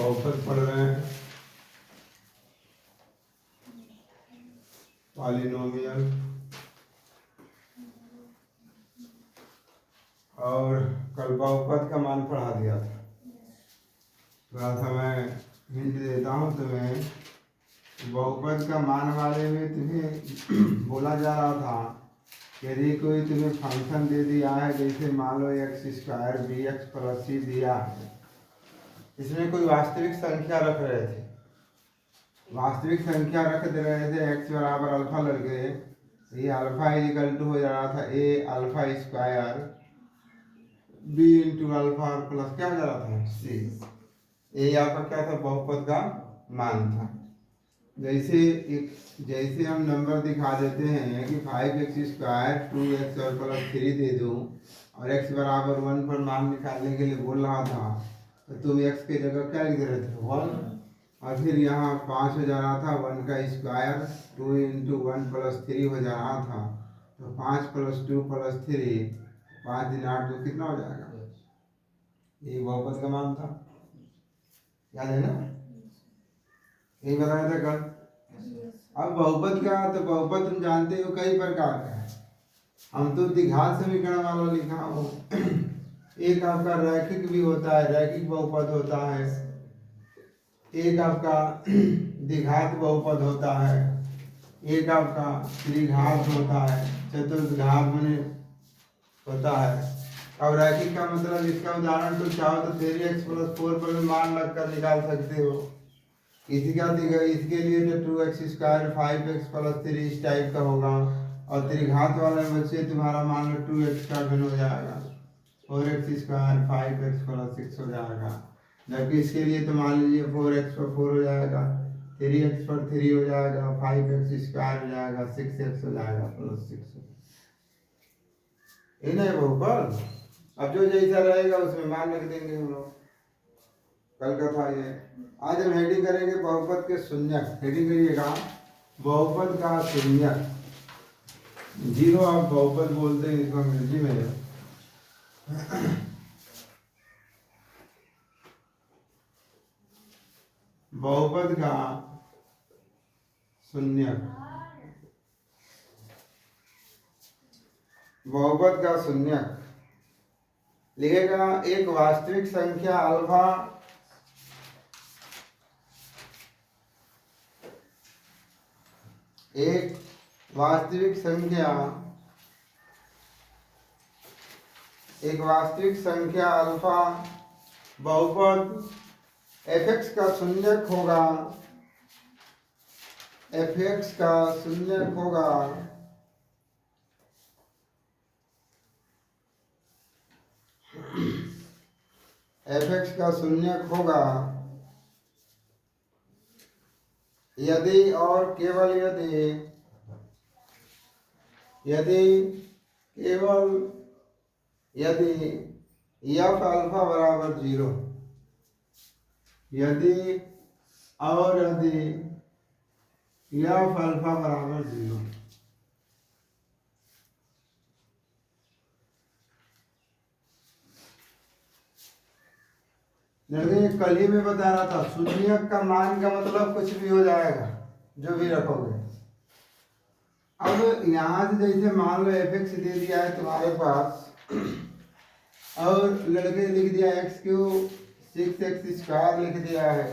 बहुपद पढ़ रहे हैं, पॉलिनोमियल। और कल बहुपद का मान पढ़ा दिया था। थोड़ा सा मैं हिंट देता हूँ तुम्हें। बहुपद का मान वाले में तुम्हें बोला जा रहा था, यदि कोई तुम्हें फंक्शन दे दिया है, जैसे मान लो x² bx + c दिया है, इसमें कोई वास्तविक संख्या रख रहे थे, वास्तविक संख्या रख दे रहे थे, x बराबर अल्फा लगे, ये अल्फा इक्वल टू हो जा रहा था a² b into alpha plus क्या हो जा रहा था c। ये आपका क्या था, बहुपद का मान था। जैसे हम नंबर दिखा देते हैं कि 5x² 2x और +3 दे दूँ और x बराबर 1 पर मान निकालने के लिए बोल रहा था, तो तुम x के जगह क्या लिख रहे थे 1, और फिर यहाँ 5 हो जा रहा था 1 का स्क्वायर, 2 इंटू 1 + 3 हो जा रहा था, तो 5 + 2 + 3 5 दिन 8 तो कितना हो जाएगा, ये बहुपद का मान था, याद है ना, यही बताया था कल। अब बहुपद का, तो बहुपद तुम जानते हो कई प्रकार का है, हम तो द्विघात समीकरण वाला लिखा हो। एक आपका रैखिक भी होता है, रैखिक बहुपद होता है, एक आपका द्विघात बहुपद होता है, एक आपका त्रिघात होता है, चतुर्घात में होता है। अब रैखिक का मतलब, इसका उदाहरण तो चाहो तो 3x + 4 पर मान लगकर निकाल सकते हो। इसके लिए तो 2x² 5x + 3 इस टाइप का होगा, और त्रिघात वाले बच्चे तुम्हारा मान लो 2x का घन हो जाएगा, 4x² 5x + 6 हो जाएगा। जबकि इसके लिए तो मान लीजिए 4x पर 4 हो जाएगा, 3x पर 3 हो जाएगा, 5x² हो जाएगा, 6x हो जाएगा +6। ये नहीं बहुपद। अब जो जैसा रहेगा उसमें मान रख देंगे हम लोग। कल का था ये। आज हम हेडिंग करेंगे बहुपद के शून्यक। हेडिंग करिएगा बहुपद का शून्यक। जीरो आप बहुपद बोलते हैं इसको अंग्रेजी में। बहुपद का शून्यक, बहुपद का शून्यक लिखेगा एक वास्तविक संख्या अल्फा एक वास्तविक संख्या अल्फा बहुपद fx का शून्यक होगा, fx का शून्यक होगा fx का शून्यक होगा यदि और केवल यदि f अल्फा बराबर 0, यदि f अल्फा बराबर 0। देखिए कल ही में बता रहा था, शून्यक का मान का मतलब कुछ भी हो जाएगा जो भी रखोगे। अब यहाँ से जैसे मान लो fx दे दिया है तुम्हारे पास, और लड़के लिख दिया x³ 6x² लिख दिया है,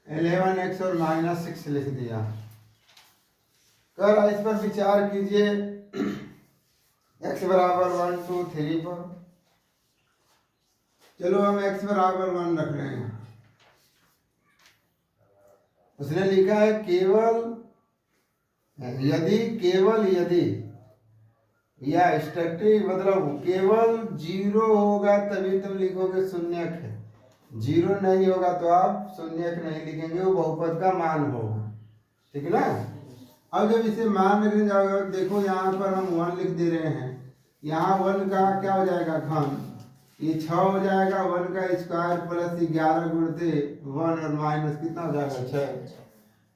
11x और -6 लिख दिया। कर इस पर विचार कीजिए, x बराबर 1 2 3 पर। चलो हम x बराबर 1 रख रहे हैं। उसने लिखा है केवल यदि या स्ट्रक्टिव मतलब केवल 0 होगा तभी तुम लिखोगे शून्यक है, 0 नहीं होगा तो आप शून्यक नहीं लिखेंगे, वो बहुपद का मान होगा। ठीक है ना। अब जब इसे मान लिखने जाओगे, देखो यहाँ पर हम 1 लिख दे रहे हैं, यहाँ 1 का क्या हो जाएगा घन, ये 6 हो जाएगा, 1 का स्क्वायर प्लस 11 गुणते 1 और माइनस कितना हो जाएगा 6।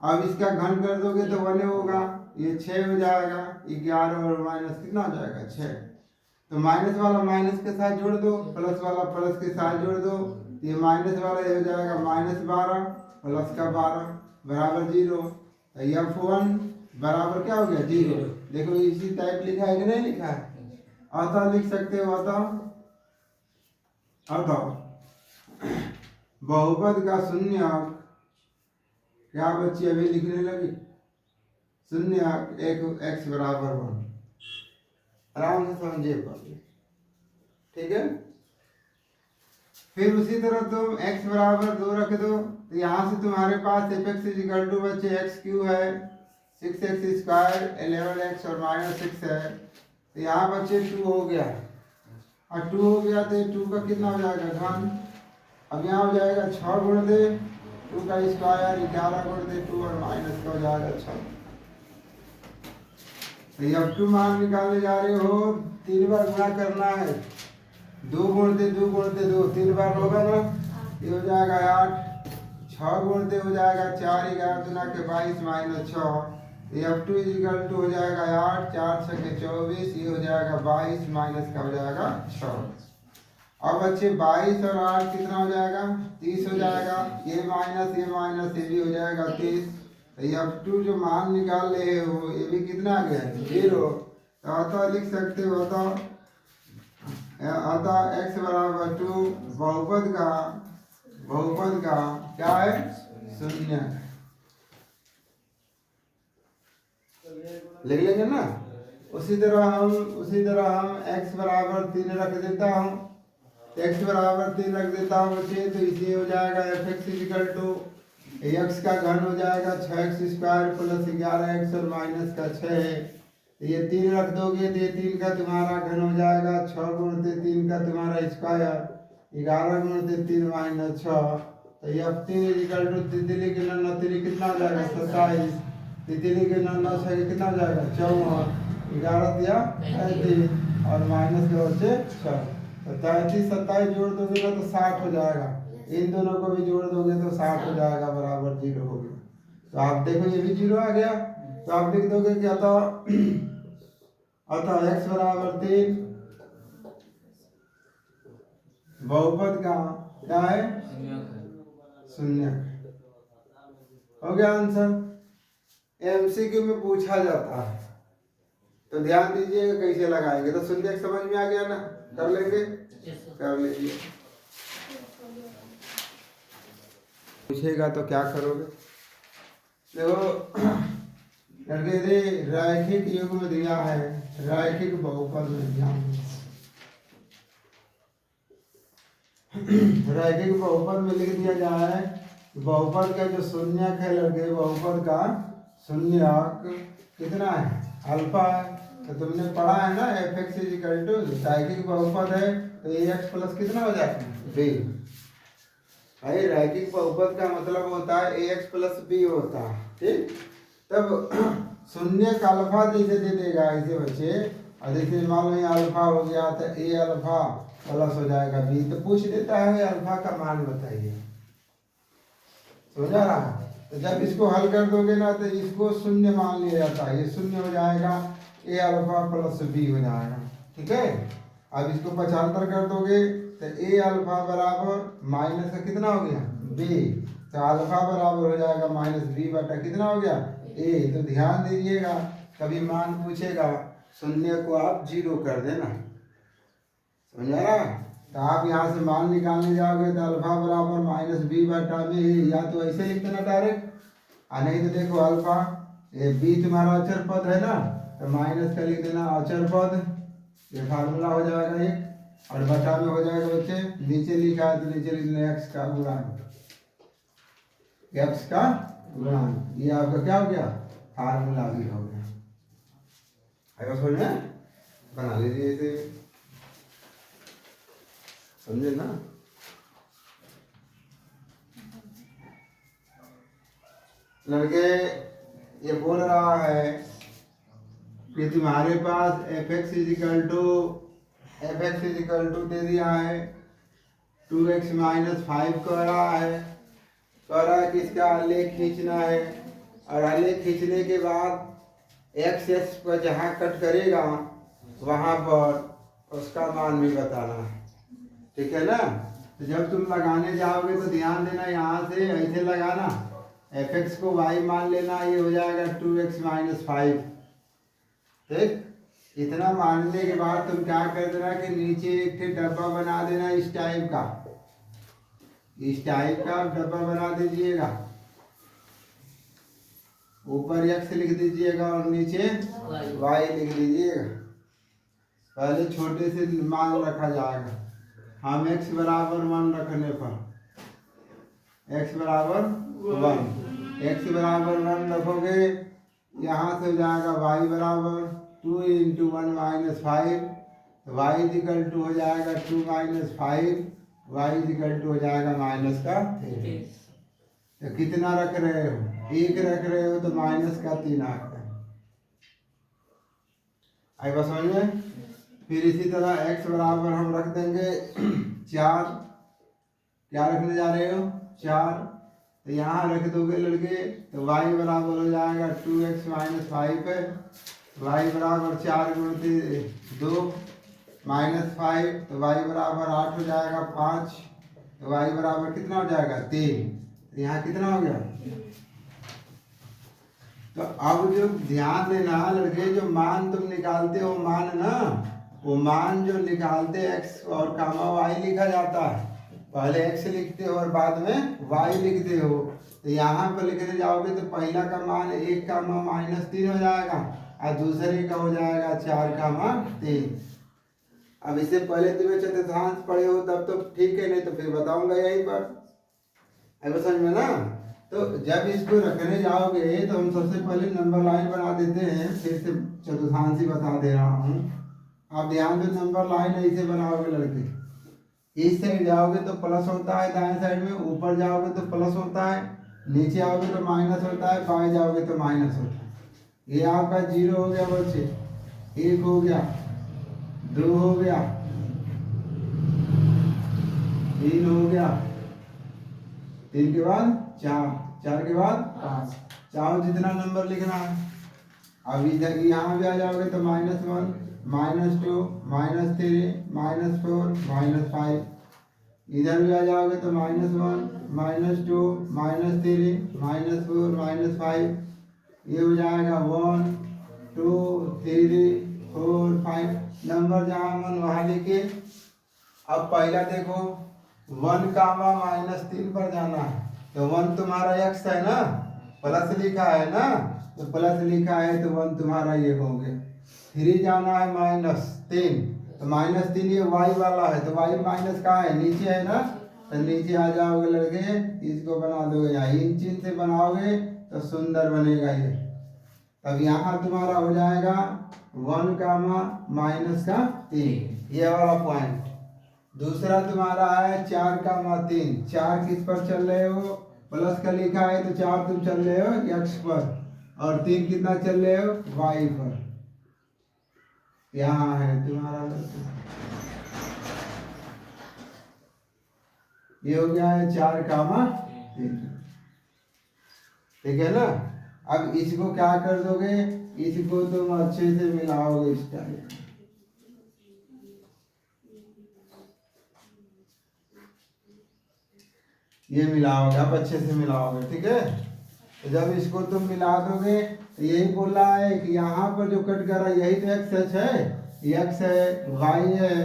अब इसका घन कर दोगे तो 1 होगा, ये 6 हो जाएगा, 11 और माइनस कितना हो जाएगा 6। तो माइनस वाला माइनस के साथ जोड़ दो, प्लस वाला प्लस के साथ जोड़ दो, ये माइनस वाला ये हो जाएगा -12 प्लस का 12 बराबर 0। F1 बराबर क्या हो गया 0। देखो इसी टाइप लिखा है कि नहीं लिखा है? अतः लिख सकते हो अतः बहुपद का शून्यक क्या बच्ची अभी लिखने लगी? शून्यक एक x बराबर 1। आराम से समझिए पहले, ठीक है। फिर उसी तरह तुम x बराबर 2 रख दो, तो यहाँ से तुम्हारे पास f(x) = बच्चे x क्यू है 6x² 11x और -6 है, तो यहाँ बच्चे 2 हो गया। और 2 हो गया तो 2 का कितना हो जाएगा घन। अब यहाँ हो जाएगा 6 गुण दे 2 का स्क्वायर 11 गुण दे 2 और माइनस का हो जाएगा 6। तो F2 मान निकालने जा रहे हो, 3 बार गुणा करना है। 2 गुणते 2 गुणते 2 3 बार होगा ना, ये हो जाएगा 8। 6 गुणते हो जाएगा 4 11 दूना के 22 -6। F2 = हो जाएगा 8 4 6 के 24, ये हो जाएगा 22 माइनस का हो जाएगा 6। अब बच्चे 22 और 8 कितना हो जाएगा 30 हो जाएगा। ये माइनस ये भी हो जाएगा 30। F2 जो मान निकाल रहे हो ये भी कितना आ गया 0। तो अतः लिख सकते हो अतः x बराबर 2 बहुपद का क्या है शून्य। लिख लेंगे ना। उसी तरह हम x बराबर 3 रख देता हूँ। x बराबर 3 रख देता हूँ बच्चे, तो इसे हो जाएगा f(x) x का घन हो जाएगा 6x² प्लस 11x और माइनस का 6 है। ये 3 रख दोगे तो ये 3 का तुम्हारा घन हो जाएगा 6 गुणते 3 का तुम्हारा स्क्वायर 11 गुणते 3 - 6। तो F3 तितली के 9 3 कितना हो जाएगा 27। तितली के 9 6 कितना हो जाएगा 54। 11 दिया 33 और माइनस के बच्चे 6। तो 33 27 जोड़ दोगे ना तो 60 हो जाएगा। इन दोनों को भी जोड़ दोगे तो 60 हो जाएगा बराबर 0 हो गया। तो आप देखो ये भी 0 आ गया। तो आप लिख दोगे कि अतः x बराबर 3 बहुपद का क्या है शून्य। हो गया आंसर। MCQ में पूछा जाता है तो ध्यान दीजिएगा कैसे लगाएंगे। तो शून्य समझ में आ गया ना, कर लेंगे कर लीजिए। पूछेगा तो क्या करोगे? देखो लड़के रैखिक युग में दिया है, रैखिक बहुपद में दिया है। रैखिक बहुपद में लिख दिया जाए बहुपद का जो शून्यक है लड़के, बहुपद का शून्यक कितना है अल्फा है। तो तुमने पढ़ा है ना f(x) रैखिक बहुपद है तो ax प्लस कितना हो जाएगा b। भाई रैखिक बहुपद का मतलब होता है ax प्लस b होता है, ठीक। तब शून्य का अल्फा जैसे दे देगा ऐसे बच्चे, और जैसे मान लो यहाँ अल्फा हो गया तो a अल्फा प्लस हो जाएगा b। तो पूछ देता है अल्फा का मान बताइए, समझा रहा। तो जब इसको हल कर दोगे ना तो इसको शून्य मान लिया जाता है, ये शून्य हो जाएगा a अल्फा प्लस b हो जाएगा, ठीक है। अब इसको 75 कर दोगे तो a अल्फा बराबर माइनस का कितना हो गया b, तो अल्फा बराबर हो जाएगा -b बटा कितना हो गया a। तो ध्यान दीजिएगा कभी मान पूछेगा शून्य को आप 0 कर देना, समझा ना। तो आप यहाँ से मान निकालने जाओगे तो अल्फा बराबर -b बटा b, या तो ऐसे लिख देना डायरेक्ट, और नहीं तो देखो अल्फा ये b तुम्हारा अचर पद है ना, तो माइनस का लिख देना अचर पद, ये फार्मूला हो जाएगा एक। और बटा में हो जाएगा बच्चे नीचे लिखा है तो नीचे लिख देना x का गुणांक, x का गुणांक। ये आपका क्या हो गया फार्मूला भी हो गया। अगर समझ में बना लीजिए इसे, समझे ना। लड़के ये बोल रहा है कि तुम्हारे पास f(x) दे दिया है 2x - 5 कह रहा है कि इसका आलेख खींचना है, और आलेख खींचने के बाद x पर जहाँ कट करेगा वहाँ पर उसका मान भी बताना है, ठीक है ना। तो जब तुम लगाने जाओगे तो ध्यान देना यहाँ से ऐसे लगाना, एफ एक्स को वाई मान लेना, ये हो जाएगा 2x - 5। ठीक, इतना मानने के बाद तुम क्या कर देना कि नीचे एक डब्बा बना देना इस टाइप का, इस टाइप का डब्बा बना दीजिएगा। ऊपर x लिख दीजिएगा और नीचे y लिख दीजिएगा। पहले छोटे से मान रखा जाएगा। हम x बराबर 1 रखने पर x बराबर 1, x बराबर 1 रखोगे, यहाँ से हो जाएगा y बराबर 2 × 1 - 5, y इक्वल टू हो जाएगा 2 - 5, y इक्वल टू हो जाएगा -3। तो कितना रख रहे हो? 1 रख रहे हो तो -3 आता है। आई बात समझ में? फिर इसी तरह x बराबर हम रख देंगे 4, क्या रखने जा रहे हो? 4, तो यहाँ रख दोगे लड़के तो y बराबर हो जाएगा 2x - 5 है, y बराबर 4 × 2 -5, तो y बराबर 8 हो जाएगा 5, तो y बराबर कितना हो जाएगा 3, तो यहाँ कितना हो गया? तो अब जो ध्यान देना लड़के, जो मान तुम निकालते हो मान ना, वो मान जो निकालते x और कामा y लिखा जाता है, पहले x लिखते हो और बाद में y लिखते हो। तो यहाँ पर लिखने जाओगे तो पहला का मान 1 -3 हो जाएगा और दूसरे का हो जाएगा 4 3। अब इससे पहले तुम्हें चतुर्थांश पढ़े हो तब तो ठीक है, नहीं तो फिर बताऊंगा यहीं पर। अब समझ में ना? तो जब इसको रखने जाओगे तो हम सबसे पहले नंबर लाइन बना देते हैं, फिर से चतुर्थांश ही बता दे रहा हूँ। आप ध्यान से नंबर लाइन ऐसे बनाओगे लड़के, इस साइड जाओगे तो प्लस होता है दाएं साइड में, ऊपर जाओगे तो प्लस होता है, नीचे आओगे तो माइनस होता है, बाएं जाओगे तो माइनस होता है। ये आपका 0 हो गया बच्चे, 1 हो गया, 2 हो गया, 3 हो गया, 3 के बाद 4, 4 के बाद 5, चाहो जितना नंबर लिखना है। अब इधर यहाँ भी आ जाओगे तो -1 -2 -3 -4 -5, इधर भी आ जाओगे तो -1 -2 -3 -4 -5, ये हो जाएगा 1 2 3 4 5, नंबर जहाँ मन वहाँ लिखे। अब पहला देखो 1 -3 पर जाना है, तो 1 तुम्हारा x है ना, प्लस लिखा है ना, तो प्लस लिखा है तो 1 तुम्हारा ये हो गया। 3 जाना है -3, तो -3 ये y वाला है, तो y माइनस का है नीचे है ना, तो नीचे आ जाओगे लड़के, इसको बना दोगे यहाँ इन चिन्ह से बनाओगे तो सुंदर बनेगा ये। तब यहाँ तुम्हारा हो जाएगा 1 -3, ये वाला पॉइंट। दूसरा तुम्हारा है 4 3, 4 किस पर चल रहे हो? प्लस का लिखा है तो 4 तुम चल रहे हो x पर, और 3 कितना चल रहे हो? y पर। यहाँ है तुम्हारा, ये हो गया है 4 3, ठीक है ना? अब इसको क्या कर दोगे? इसको तुम अच्छे से मिलाओगे इस टाइप, ये मिलाओगे, अब अच्छे से मिलाओगे, ठीक है? तो जब इसको तुम मिला दोगे तो यही बोल रहा है कि यहाँ पर जो कट कर रहा है यही तो x h है, x है, y है,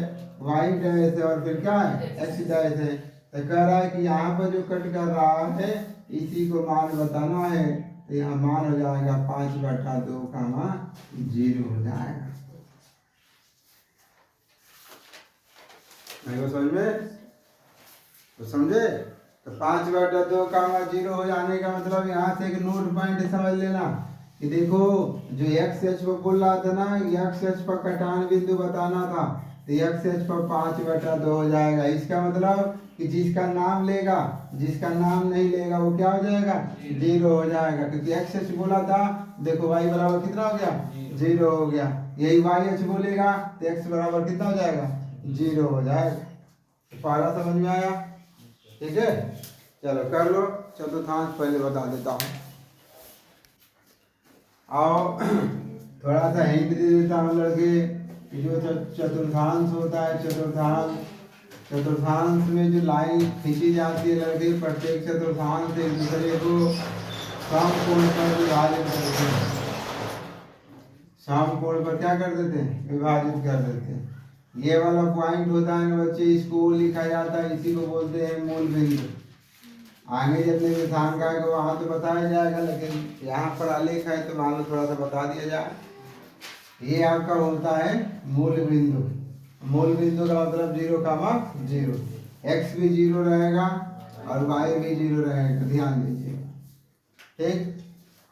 y डैश है और फिर क्या है? x डैश है। तो कह रहा है कि यहाँ पर जो कट कर रहा है इसी को मान बताना है, तो यहाँ मान हो जाएगा 5/2 0 हो जाएगा। नहीं वो समझ में? तो समझे? तो 5/2 0 हो जाने का मतलब यहाँ से एक नोट पॉइंट समझ लेना कि देखो जो x h पर बोल रहा था ना, x h पर कटान बिंदु बताना था, तो x h पर 5/2 हो जाएगा। इसका मतलब कि जिसका नाम लेगा, जिसका नाम नहीं लेगा वो क्या हो जाएगा? 0 हो जाएगा, क्योंकि x h बोला था। देखो y बराबर कितना हो गया? 0 हो गया। यही y h बोलेगा तो x बराबर कितना हो जाएगा? 0 हो जाएगा। पहला समझ में आया? ठीक है, चलो कर लो। चतुर्थांश पहले बता देता हूँ, आओ थोड़ा सा हिंट दे देता हूँ लड़के। जो चतुर्थांश होता है, चतुर्थांश चतुर्थांश में जो लाइन खींची जाती है लड़के प्रत्येक चतुर्थांश से एक दूसरे को समकोण पर विभाजित करते हैं। समकोण पर क्या कर देते हैं? विभाजित कर देते हैं। ये वाला पॉइंट होता है ना बच्चे, इसको लिखा जाता है, इसी को बोलते हैं मूल बिंदु। आगे जितने निशान का है वहाँ तो बताया जाएगा, लेकिन यहाँ पर आलेख है तो मान लो थोड़ा सा बता दिया जाए। ये आपका होता है मूल बिंदु। मूल बिंदु का मतलब 0, एक्स भी 0 रहेगा और वाई भी 0 रहेगा, ध्यान दीजिए। ठीक,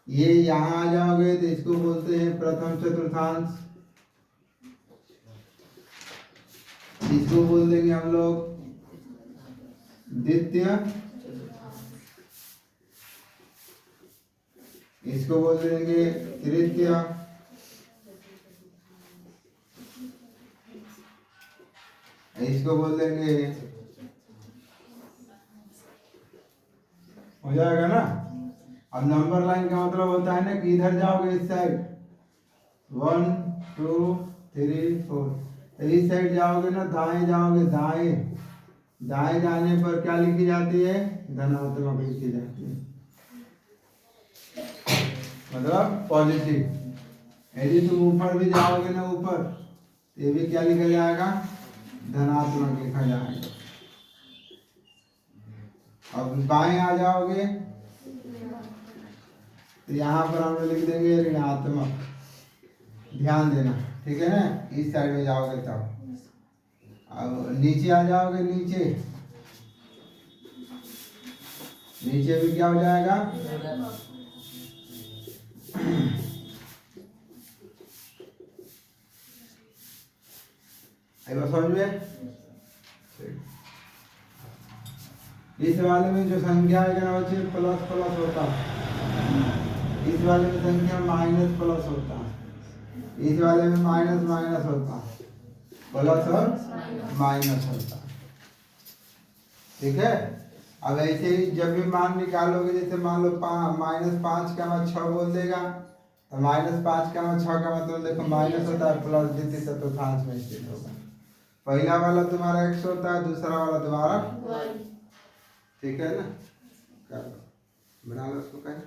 ये यहाँ आ जाओगे तो इसको बोलते हैं प्रथम चतुर्थांश, इसको बोल देंगे हम लोग द्वितीय, इसको बोल देंगे तृतीय, इसको बोल देंगे, हो जाएगा ना। अब नंबर लाइन का मतलब होता है ना कि इधर जाओगे इस साइड 1 2 3 4, तो इस साइड जाओगे ना, दाएं जाओगे, दाएं जाने पर क्या लिखी जाती है? धनात्मक लिखी जाती है, मतलब पॉजिटिव। यदि तुम ऊपर भी जाओगे ना, ऊपर, ये भी क्या लिखा जाएगा? धनात्मक लिखा जाएगा। अब बाएं आ जाओगे तो यहाँ पर हम लोग लिख देंगे ऋणात्मक, ध्यान देना, ठीक है ना। इस साइड में जाओगे तब। अब नीचे आ जाओगे, नीचे भी क्या हो जाएगा? समझ में? इस वाले में जो संख्या है ना बच्चे प्लस प्लस होता है, इस वाले में संख्या माइनस प्लस होता है, इस वाले में माइनस माइनस होता है, प्लस और माइनस होता है, ठीक है। अब ऐसे ही जब भी मान निकालोगे, जैसे मान लो -5 का 6 बोल देगा, तो -5 का 6 का मतलब देखो माइनस होता है, प्लस द्वितीय चतुर्थांश में स्थित होगा। पहला वाला तुम्हारा x होता है, दूसरा वाला तुम्हारा y, ठीक है ना। बना लो उसको कहीं।